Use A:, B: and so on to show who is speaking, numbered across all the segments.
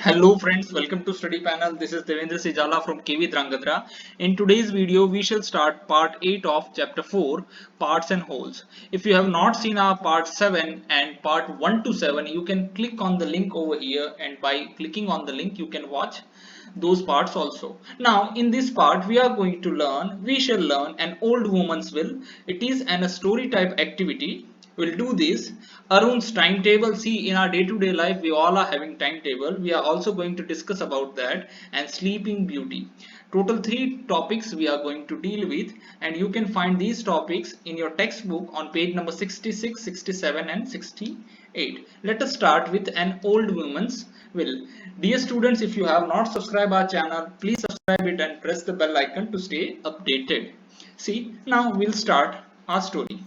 A: Hello friends, welcome to study panel. This is Devendra Sijala from KV Drangadra. In today's video, we shall start part 8 of chapter 4, parts and wholes. If you have not seen our part 7 and part 1 to 7, you can click on the link over here, and by clicking on the link, you can watch those parts also. Now in this part we shall learn an old woman's will. It is a story type activity. We'll do this. Arun's timetable. See, in our day-to-day life, we all are having timetable. We are also going to discuss about that, and sleeping beauty. Total 3 topics we are going to deal with, and you can find these topics in your textbook on page number 66, 67 and 68. Let us start with an old woman's will. Dear students, if you have not subscribed our channel, please subscribe it and press the bell icon to stay updated. See, now we'll start our story.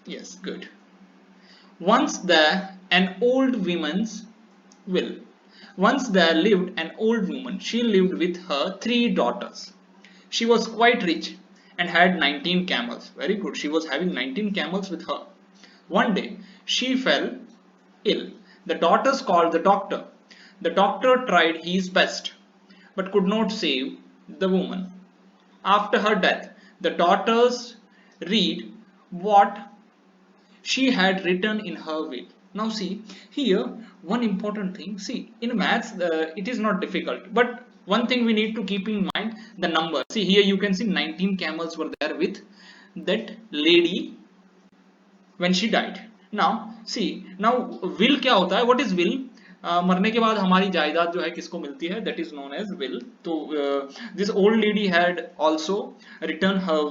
A: Yes, good. Once there an old woman's will. Once there lived an old woman. She lived with her 3 daughters. She was quite rich and had 19 camels. Very good. She was having 19 camels with her. One day she fell ill. The daughters called the doctor. The doctor tried his best but could not save the woman. After her death, the daughters read what she had written in her will. Now see here one important thing. See, in maths it is not difficult, but one thing we need to keep in mind, the number. See here you can see 19 camels were there with that lady when she died. Now see, now will क्या होता है, what is will? मरने के बाद हमारी जायदाद जो है किसको मिलती है, that is known as will. तो this old lady had also written her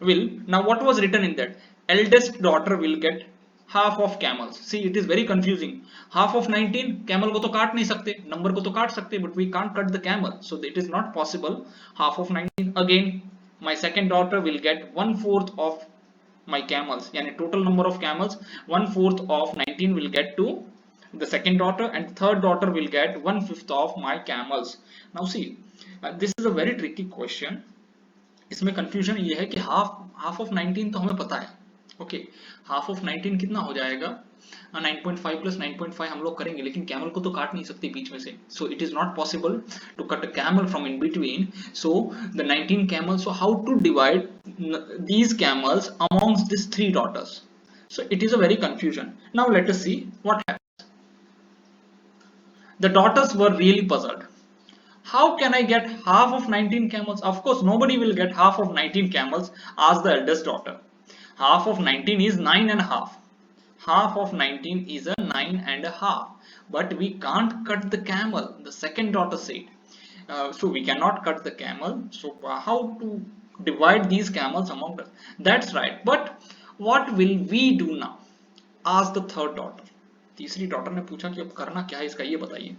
A: will. Now what was written in that? Eldest daughter will get half of camels. See, it is very confusing. Half of 19 camel को तो काट नहीं सकते, number को तो काट सकते, but we can't cut the camel, so it is not possible. Half of 19. Again, my second daughter will get 1/4 of my camels. Yani total number of camels, 1/4 of 19 will get to the second daughter, and third daughter will get 1/5 of my camels. Now see, this is a very tricky question. इसमें confusion ये है कि half of 19 तो हमें पता है. Okay, half of 19 कितना हो जाएगा? 9.5 प्लस 9.5 हम लोग करेंगे, लेकिन कैमल को तो काट नहीं सकते बीच में से. So it is not possible to cut a camel from in between. So the 19 camels, so how to divide these camels amongst these 3 daughters? So it is a very confusion. Now let us see what happens. The daughters were really puzzled. How can I get half of 19 camels? Of course, nobody will get half of 19 camels, asked the eldest daughter. Half of 19 is 9.5. Half of 19 is a 9.5. But we can't cut the camel, the second daughter said. So we cannot cut the camel. So how to divide these camels among us? That's right. But what will we do now? Asked the third daughter. तीसरी daughter ने पूछा कि अब करना क्या है इसका, ये बताइए.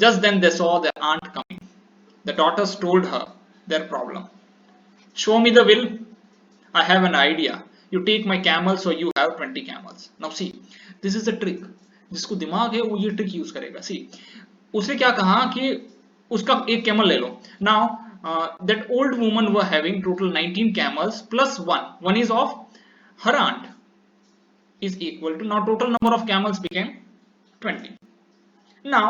A: Just then they saw their aunt coming. The daughters told her their problem. Show me the will. I have an idea. You take my camels, so you have 20 camels. Now see, this is a trick. जिसको दिमाग है वो ये trick use करेगा. See, उसने क्या कहा कि उसका एक कैमल ले लो. Now that old woman were having total 19 camels plus one. One is of her aunt is equal to, now total number of camels became 20. Now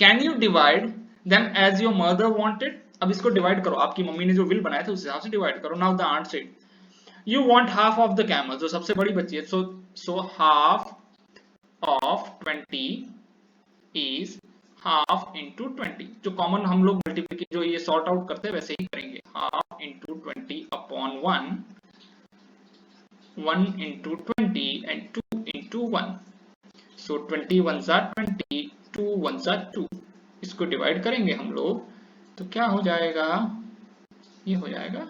A: can you divide them as your mother wanted? अब इसको divide करो, आपकी mummy ने जो will बनाया था उस हिसाब से डिवाइड करो. Now the aunt said, you want half of the camel, जो सबसे बड़ी बच्ची है, so half of 20 is half into 20. जो कॉमन हम लोग मल्टीप्लिकेशन जो ये सॉर्ट आउट करते हैं वैसे ही करेंगे. Half into 20 upon 1, 1 into 20 and 2 into 1. So 20 ones are 20, 2 ones are 2. इसको डिवाइड करेंगे हम लोग तो क्या हो जाएगा? ये हो जाएगा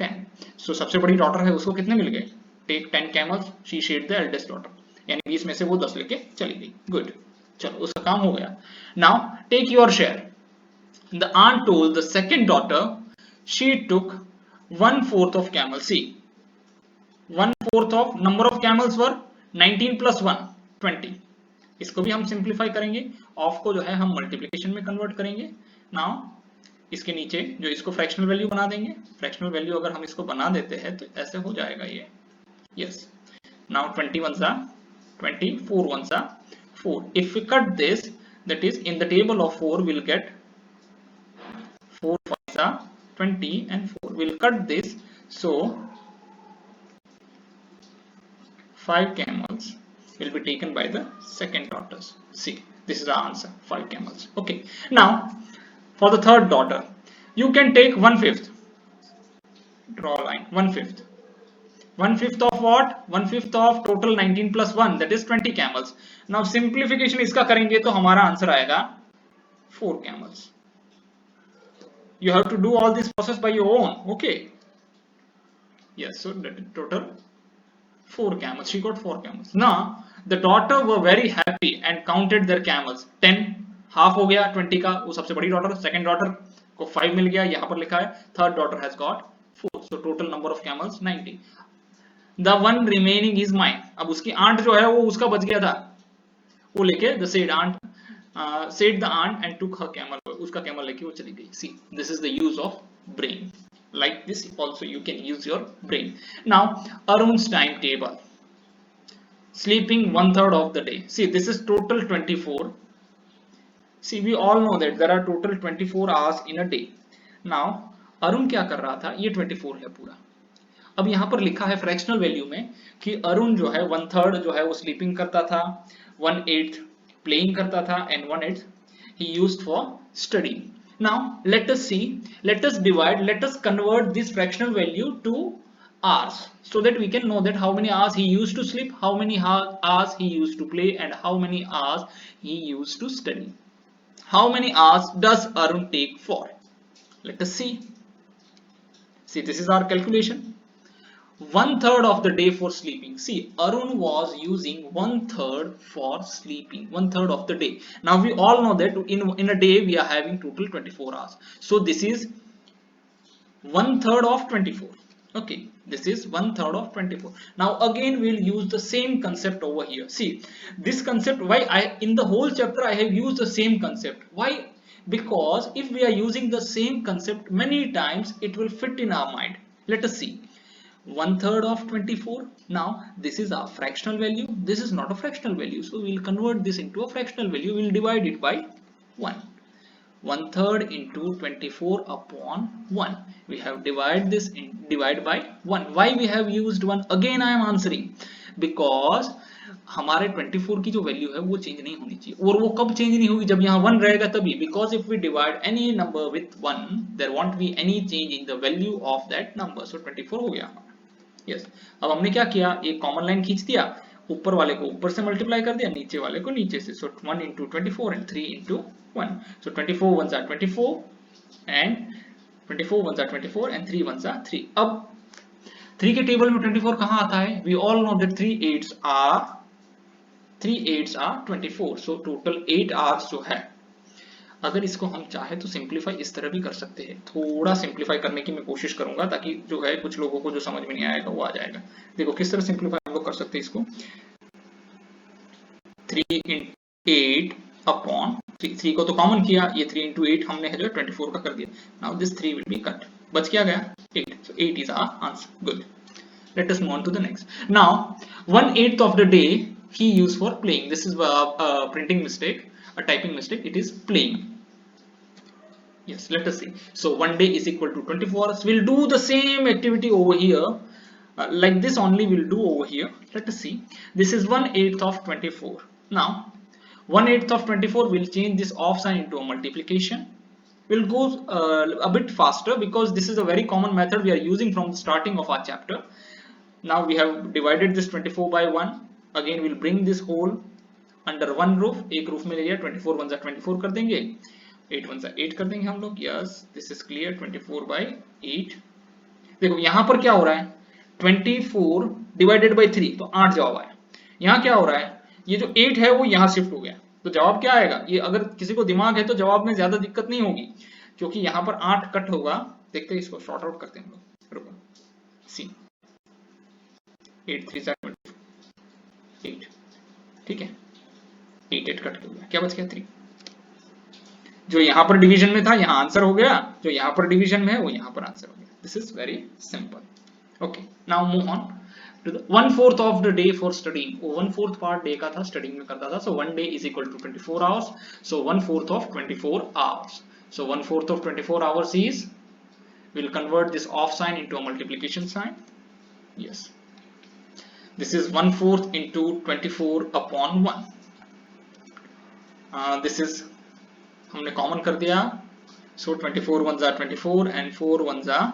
A: 10. So सबसे बड़ी डॉटर है उसको कितने मिल गए? Take 10 camels. She shared the eldest daughter. यानी 20 में से वो 10 लेके चली गई. गुड, चलो उसका काम हो गया. Now take your share. The aunt told the second daughter she took 1/4 of camel. See, 1/4 of number of camels were 19 plus 1 20. इसको भी हम सिंप्लीफाई करेंगे. ऑफ को जो है हम मल्टीप्लिकेशन में कन्वर्ट करेंगे. नाउ इसके नीचे जो इसको फ्रैक्शनल वैल्यू बना देंगे. फ्रैक्शनल वैल्यू अगर हम इसको बना देते हैं तो ऐसे हो जाएगा ये. Yes, now 20 ones are 20, 4 ones are 4. If we cut this, that is in the table of 4 we'll get 4 5s are 20 and 4. We'll cut this, so 5 camels will be taken by the second daughters. See, this is our answer, 5 camels. Okay, now for the third daughter, you can take 1/5. Draw a line, 1/5. 1/5 of what? 1/5 of total 19 plus 1, that is 20 camels. Now simplification इसका करेंगे तो हमारा answer आएगा 4 camels. You have to do all this process by your own. Okay. Yes, so that is total 4 camels. She got 4 camels. Now the daughter were very happy and counted their camels. 10 half हो गया 20 का, वो सबसे बड़ी daughter. Second daughter को 5 मिल गया, यहाँ पर लिखा है. Third daughter has got 4. So total number of camels 90. The one remaining is mine. अब उसकी aunt जो है वो उसका बच गया था, वो लेके the said the aunt and took her camel. उसका camel लेके वो चली गई. See, this is the use of brain. Like this also you can use your brain. Now Arun's timetable. Sleeping 1/3 of the day. See, this is total 24. See, we all know that there are total 24 hours in a day. Now Arun क्या कर रहा था, ये 24 है पूरा. अब यहाँ पर लिखा है फ्रैक्शनल वैल्यू में कि अरुण जो है 1/3 जो है वो स्लीपिंग करता था, 1/8 प्लेइंग करता था and 1/8 he used for studying. Now let us see, let us divide, let us convert this fractional value to hours so that we can know that how many hours he used to sleep, how many hours he used to play and how many hours he used to study. How many hours does Arun take for? Let us see. See, this is our calculation. 1/3 of the day for sleeping. See, Arun was using 1/3 for sleeping, 1/3 of the day. Now we all know that in a day we are having total 24 hours. So this is 1/3 of 24. Okay, this is 1/3 of 24. Now again we'll use the same concept over here. See, this concept, why in the whole chapter I have used the same concept. Why? Because if we are using the same concept many times, it will fit in our mind. Let us see. 1/3 of 24. Now this is our fractional value, this is not a fractional value, so we'll convert this into a fractional value. We'll divide it by 1. 1/3 into 24 upon 1. We have divide by 1. Why we have used 1? Again I am answering because हमारे 24 की जो value है वो change नहीं होनी चाहिए. और वो कब चेंज नहीं होगी? जब यहाँ 1 रहेगा तभी. Because if we divide any number with 1, there won't be any change in the value of that number. So 24 हो गया. Yes. अब हमने क्या किया, एक कॉमन लाइन खींच दिया, ऊपर वाले को ऊपर से मल्टीप्लाई कर दिया, नीचे वाले को नीचे से. So 1 into 24 and 3 into 1. So 24 ones are 24 and 24 ones are 24 and 3 ones are 3. अब 3 के टेबल में 24 कहाँ आता है? We all know that 3 8s are 24. So total 8 hours जो है, अगर इसको हम चाहे तो सिंप्लीफाई इस तरह भी कर सकते हैं. थोड़ा सिंप्लीफाई करने की मैं कोशिश करूंगा ताकि जो है कुछ लोगों को जो समझ में नहीं आएगा वो आ जाएगा. देखो किस तरह सिंप्लीफाई हम लोग कर सकते हैं इसको. 3 into 8 upon 3. 3 को तो कॉमन किया, ये 3 into 8 हमने जो 24 का कर दिया. Now this 3 will be cut. बच क्या गया? 8. So 8 is our answer. Good. Let us move on to the next. Now 1/8 of the day he used for playing. This is a printing mistake, a typing mistake. It is playing. Yes, let us see. So 1 day is equal to 24 hours. We'll do the same activity over here. Like this only we'll do over here. Let us see. This is 1/8 of 24. Now 1/8 of 24, we'll change this off sign into a multiplication. We'll go a bit faster because this is a very common method we are using from the starting of our chapter. Now we have divided this 24 by 1. Again we'll bring this whole under one roof. एक roof में ले लिया, 24 1 जा 24 कर देंगे, 8 1 जा 8 कर देंगे हम लोग. Yes, this is clear. 24 by 8. देखो यहाँ पर क्या हो रहा है, 24 divided by 3, तो 8 जवाब आया. यहाँ क्या हो रहा है, ये जो 8 है वो यहाँ शिफ्ट हो गया, तो जवाब क्या आएगा? ये अगर किसी को दिमाग है तो जवाब में ज्यादा दिक्कत नहीं होगी क्योंकि यहाँ पर 8 कट होगा. देखते हैं, इसको शॉर्ट आउट करते हैं हम लोग. रुको, सी 8 3 जा 8. ठीक है, 8 8 कट हो गया, क्या बच गया? 3. जो यहाँ पर डिवीजन में था यहाँ आंसर हो गया, जो यहाँ पर डिवीजन में है वो यहाँ पर आंसर हो गया. This is very simple. Okay, now move on. to the 1/4 of the day for studying. वो 1/4 पार्ट डे का था, स्टडिंग में करता था. So 1 day is equal to 24 hours. So 1/4 of 24 hours. So 1/4 of 24 hours is, we'll convert this off sign into a multiplication sign. Yes. This is 1/4 into 24 upon 1. This is हमने common कर दिया. So 24 ones are 24 and 4 ones are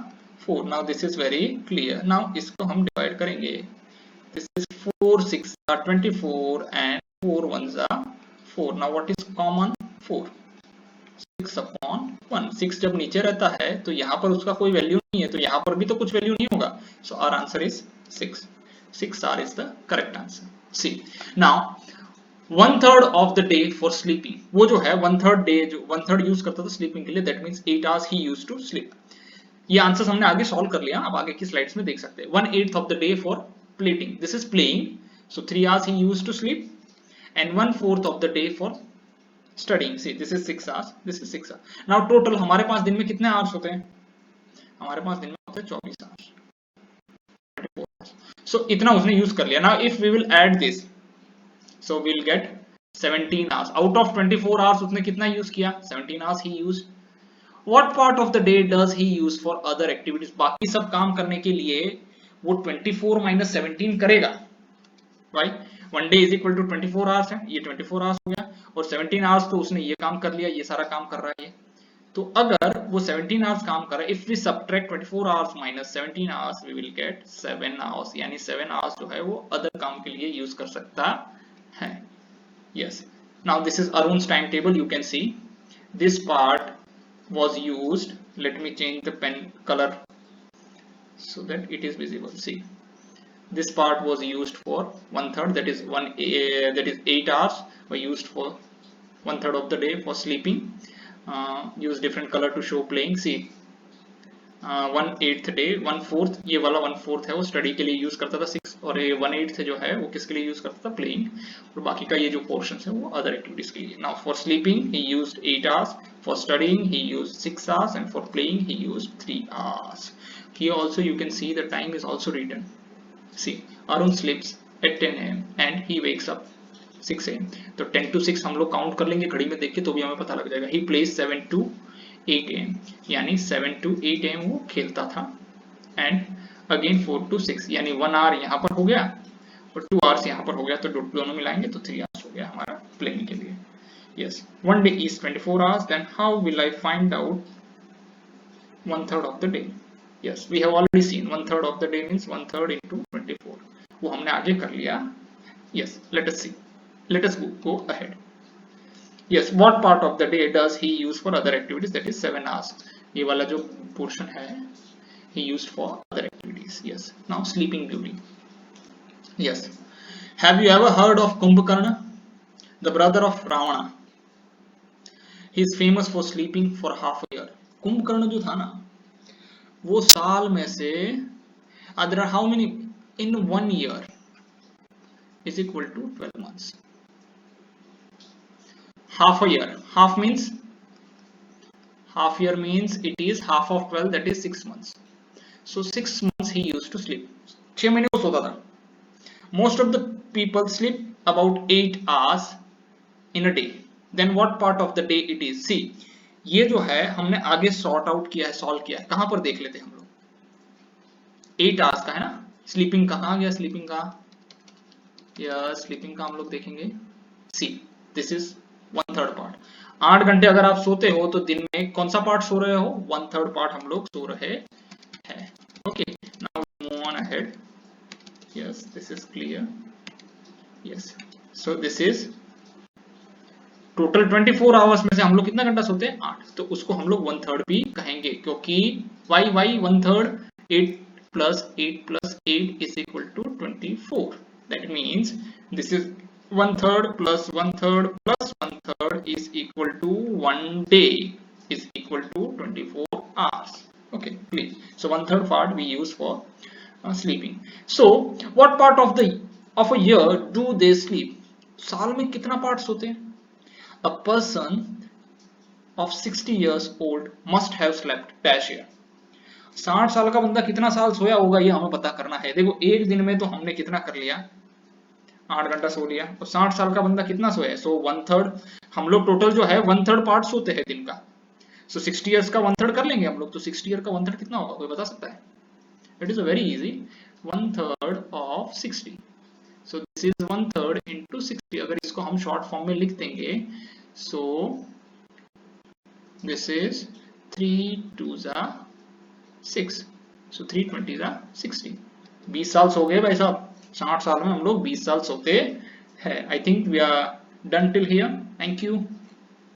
A: 4. Now this is very clear. Now इसको हम divide करेंगे. This is 4 6 are 24 and 4 ones are 4. Now what is common? 4. 6 upon 1. 6 जब नीचे रहता है तो यहाँ पर उसका कोई वैल्यू नहीं है, तो यहाँ पर भी तो कुछ वैल्यू नहीं होगा. So our answer is 6. 6R is the correct answer. See. Now 1/3 of the day for sleeping. वो जो है 1/3 डे, जो 1/3 यूज करता था स्लीपिंग के लिए, that means 8 hours he used to sleep. ये आंसर हमने आगे सॉल्व कर लिया, अब आगे की स्लाइड्स में देख सकते हैं. 1/8 of the day for playing. This is playing. So 3 hours he used to sleep, and 1/4 of the day for studying. See, this is 6 hours. This is 6 hours. Now total हमारे पास दिन में कितने आवर्स होते हैं? हमारे पास दिन में होते हैं 24 आवर्स. 24 hours. So इतना उसने यूज कर लिया. Now if we will add this, so we'll get 17 hours. Out of 24 hours उसने कितना यूज किया? 17 hours he used. What part of the day does he use for other activities? बाकी सब काम करने के लिए वो 24 minus 17 करेगा. Why? 1 day is equal to 24 hours है, ये 24 hours हो गया, और 17 hours तो उसने ये काम कर लिया, ये सारा काम कर रहा है ये. तो अगर वो 17 hours काम कर रहा है, if we subtract 24 hours minus 17 hours, we will get 7 hours. यानी 7 hours जो है वो other काम के लिए यूज कर सकता है. Yes. Now this is Arun's timetable. You can see this part was used. Let me change the pen color so that it is visible. See, this part was used for 1/3. That is 8 hours were used for 1/3 of the day for sleeping. Use different color to show playing. See. 1/8 day, 1/4 ये वाला 1/4 है वो study के लिए use करता था 6, और ये 1/8 जो है वो किसके लिए यूज करता था? प्लेइंग. और बाकी का ये जो पोर्शन है वो अदर एक्टिविटीज के लिए. Now for sleeping he used 8 hours, for studying he used 6 hours, and for playing he used 3 hours. Here also you can see the time is also written. See, Arun sleeps at 10 AM and he wakes up 6 AM. तो 10 to 6 हम लोग count कर लेंगे घड़ी में देख के, तो भी हमें पता लग जाएगा. He plays 7 to 8 AM, यानी 7 to 8 AM वो खेलता था, एंड अगेन 4 to 6 यानी 1 hour यहाँ पर हो गया और 2 hours यहाँ पर हो गया, तो दोनों मिलाएंगे तो 3 hours हो गया हमारा प्लेइंग के लिए. Yes, 1 day is 24 hours. Then how will I find out 1/3 of the day? Yes, we have already seen 1/3 of the day means 1/3 into 24. वो हमने आगे कर लिया. Yes, let us see. Let us go ahead. Yes, what part of the day does he use for other activities? That is 7 hours. ये वाला जो portion है he used for other activities. Yes. Now sleeping beauty. Yes. Have you ever heard of Kumbhakarna, the brother of Ravana? He is famous for sleeping for half a year. Kumbhakarna जो था ना, वो साल में से there are how many in 1 year is equal to 12 months. Half a year. Half year means it is half of 12, that is 6 months. So 6 months he used to sleep. 6 महीने वो सोता था. Most of the people sleep about 8 hours in a day. Then what part of the day it is? See, ये जो है हमने आगे sort out किया है, सॉल्व किया है. कहां पर देख लेते हैं हम लोग? 8 hours का है ना. स्लीपिंग कहां गया? स्लीपिंग का स्लीपिंग का हम लोग देखेंगे. See, this is 1/3 part. 8 घंटे अगर आप सोते हो तो दिन में कौन सा पार्ट सो रहे हो? 1/3 पार्ट हम लोग सो रहे हैं. Okay, now move on ahead. Yes, this is clear. Yes, so this is total 24 hours में से हम लोग कितना घंटा सोते हैं? 8. तो उसको हम लोग 1/3 भी कहेंगे, क्योंकि Y 1/3 8 plus 8 plus 8 is equal to 24. That means this is 1/3 plus 1/3 plus 1/3 is equal to 1 day is equal to 24 hours. Okay, please. So 1/3 part we use for sleeping. So what part of a year do they sleep? साल में कितना part सोते हैं? A person of 60 years old must have slept dash year. 60 साल का बंदा कितना साल सोया होगा ये हमें पता करना है। देखो एक दिन में तो हमने कितना कर लिया, 8 घंटा सो लिया, और 60 साल का बंदा कितना सोया है, सो 1/3। हम लोग टोटल जो है 1/3 पार्ट सोते हैं दिन का। सो 60 ईयर्स का 1/3 कर लेंगे हम लोग, तो 60 ईयर का 1/3 कितना होगा, कोई बता सकता है? It is a very easy, 1/3 of 60। So this is 1/3 into 60। अगर इसको हम शॉर्ट फॉर्म में लिख देंगे, सो दिस इज 3 2 6, सो 320 60। 20 साल सो गए भाई साहब, 60 साल में हम लोग 20 साल सोते हैं। I think we are done till here. Thank you.